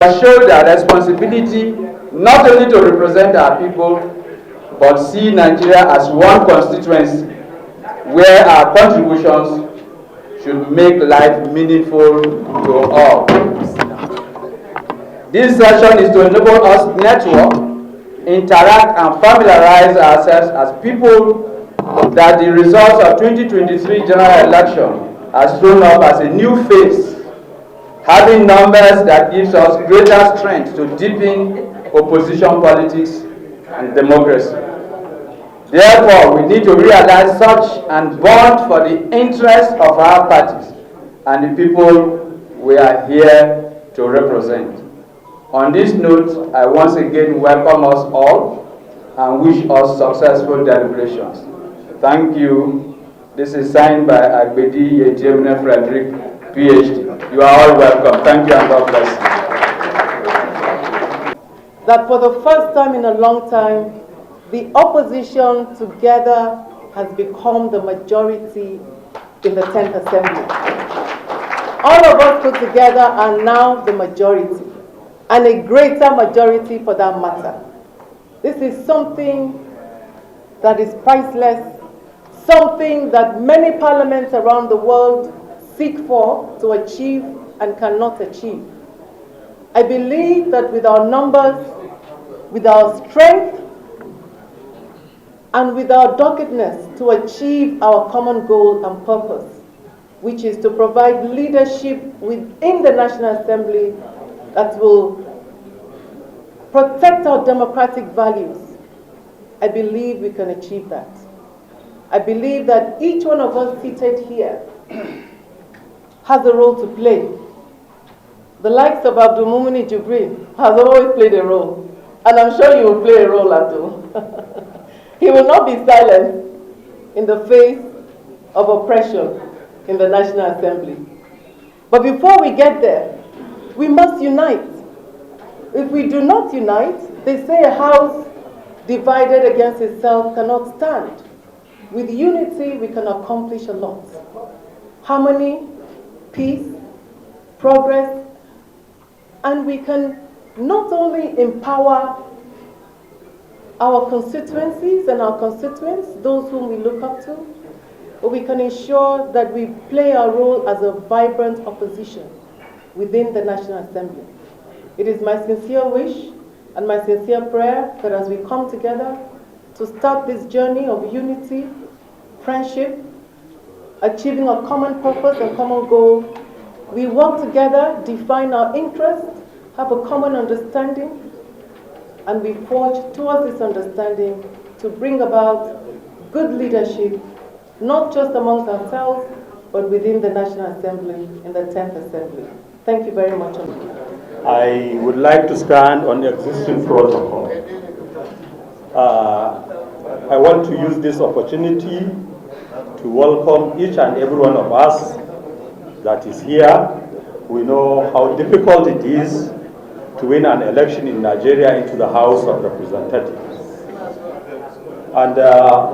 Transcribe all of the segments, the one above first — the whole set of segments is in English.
shoulder responsibility not only to represent our people, but see Nigeria as one constituency where our contributions should make life meaningful to all. This session is to enable us to network, interact, and familiarize ourselves as people that the results of 2023 general election has thrown up as a new face, having numbers that gives us greater strength to deepen opposition politics and democracy. Therefore, we need to realize such and bond for the interests of our parties and the people we are here to represent. On this note, I once again welcome us all and wish us successful deliberations. Thank you. This is signed by Agbedi Yejemne Frederick, PhD. You are all welcome. Thank you and God bless you. That for the first time in a long time, the opposition together has become the majority in the 10th Assembly. All of us put together are now the majority, and a greater majority for that matter. This is something that is priceless, something that many parliaments around the world seek for to achieve and cannot achieve. I believe that with our numbers, with our strength, and with our doggedness to achieve our common goal and purpose, which is to provide leadership within the National Assembly that will protect our democratic values, I believe we can achieve that. I believe that each one of us seated here has a role to play. The likes of Abdul Mumini Jibril has always played a role, and I'm sure you will play a role, Abdul. He will not be silent in the face of oppression in the National Assembly. But before we get there, we must unite. If we do not unite, they say a house divided against itself cannot stand. With unity, we can accomplish a lot. Harmony, peace, progress, and we can not only empower our constituencies and our constituents, those whom we look up to, but we can ensure that we play our role as a vibrant opposition within the National Assembly. It is my sincere wish and my sincere prayer that as we come together to start this journey of unity, friendship, achieving a common purpose and common goal, we work together, define our interests, have a common understanding, and we forge towards this understanding to bring about good leadership, not just amongst ourselves, but within the National Assembly, in the 10th Assembly. Thank you very much. I would like to stand on the existing protocol. I want to use this opportunity to welcome each and every one of us that is here. We know how difficult it is to win an election in Nigeria into the House of Representatives. And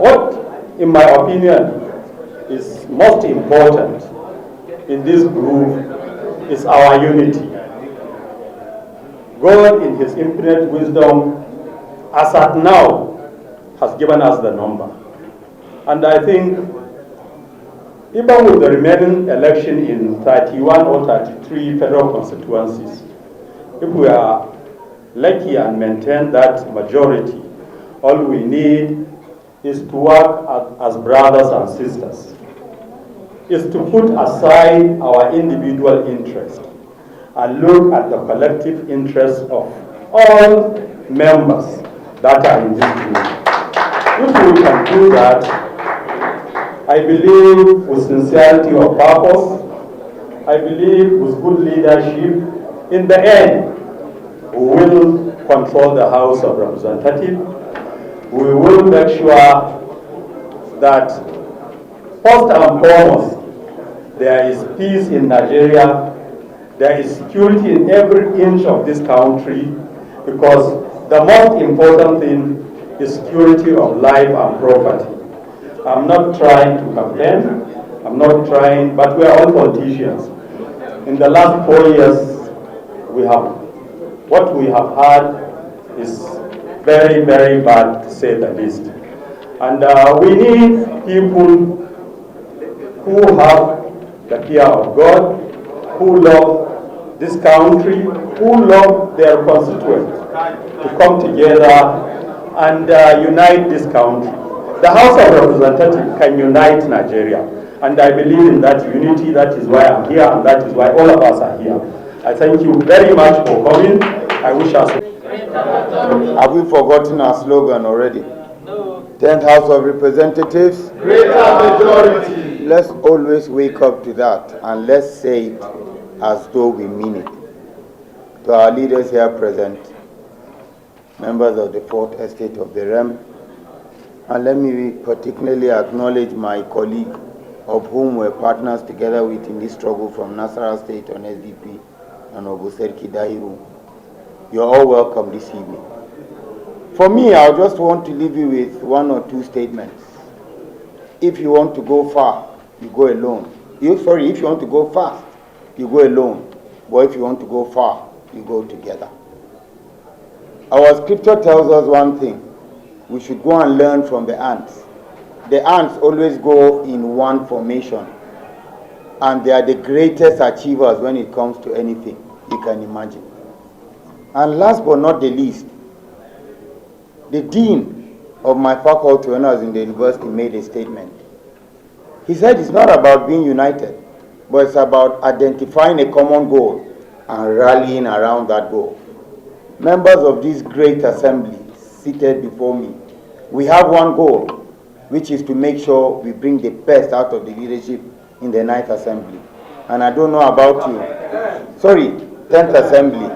what, in my opinion, is most important in this group is our unity. God, in His infinite wisdom, as at now, has given us the number. And I think, even with the remaining election in 31 or 33 federal constituencies, if we are lucky and maintain that majority, all we need is to work as brothers and sisters, is to put aside our individual interest and look at the collective interests of all members that are in this group. If we can do that, I believe with sincerity of purpose, I believe with good leadership, in the end, we will control the House of Representatives. We will make sure that, first and foremost, there is peace in Nigeria, there is security in every inch of this country, because the most important thing is security of life and property. I'm not trying to campaign, I'm not trying, but we are all politicians. In the last 4 years, we have what we have had is very, very bad, to say the least. And we need people who have the fear of God, who love this country, who love their constituents, to come together and unite this country. The House of Representatives can unite Nigeria, and I believe in that unity. That is why I'm here, and that is why all of us are here. I thank you very much for coming. I wish us. Have we forgotten our slogan already? No. 10th House of Representatives. Greater majority. Let's always wake up to that, and let's say it as though we mean it. To our leaders here present, members of the 4th Estate of the Realm, and let me particularly acknowledge my colleague, of whom we're partners together with in this struggle from Nasarawa State on SDP, and Obuserki Dahiru. You're all welcome this evening. For me, I just want to leave you with one or two statements. If you want to go far, you go alone. If you want to go fast, you go alone. But if you want to go far, you go together. Our scripture tells us one thing. We should go and learn from the ants. The ants always go in one formation, and they are the greatest achievers when it comes to anything you can imagine. And last but not the least, the dean of my faculty when I was in the university made a statement. He said it's not about being united, but it's about identifying a common goal and rallying around that goal. Members of this great assembly seated before me, we have one goal, which is to make sure we bring the best out of the leadership in the 9th Assembly. And I don't know about you. 10th Assembly.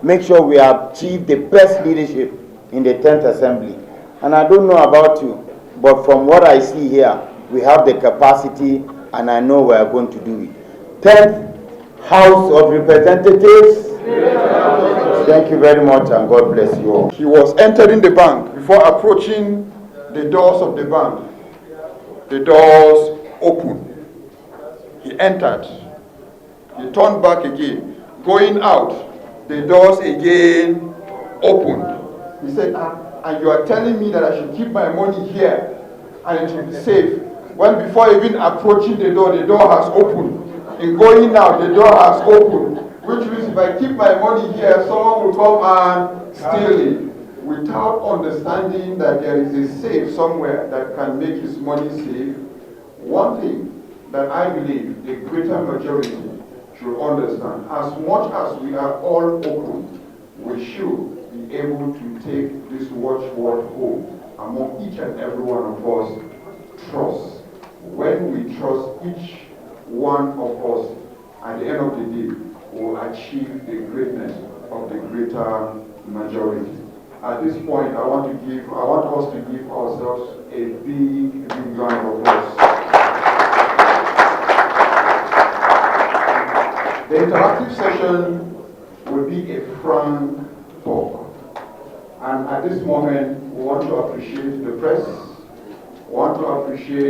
Make sure we achieve the best leadership in the 10th Assembly. And I don't know about you, but from what I see here, we have the capacity, and I know we are going to do it. 10th House of Representatives. Thank you very much, and God bless you all. He was entering the bank. Before approaching the doors of the bank, the doors opened. He entered. He turned back again. Going out, the doors again opened. He said, and you are telling me that I should keep my money here and it will be safe. When before even approaching the door has opened. In going out, the door has opened. Which means if I keep my money here, someone will come and steal it. Without understanding that there is a safe somewhere that can make his money safe. One thing that I believe a greater majority should understand, as much as we are all open, we should be able to take this watchword home among each and every one of us. Trust. When we trust each one of us, at the end of the day, will achieve the greatness of the greater majority. At this point, I want us to give ourselves a big round of applause. The interactive session will be a frank talk. And at this moment, we want to appreciate the press, we want to appreciate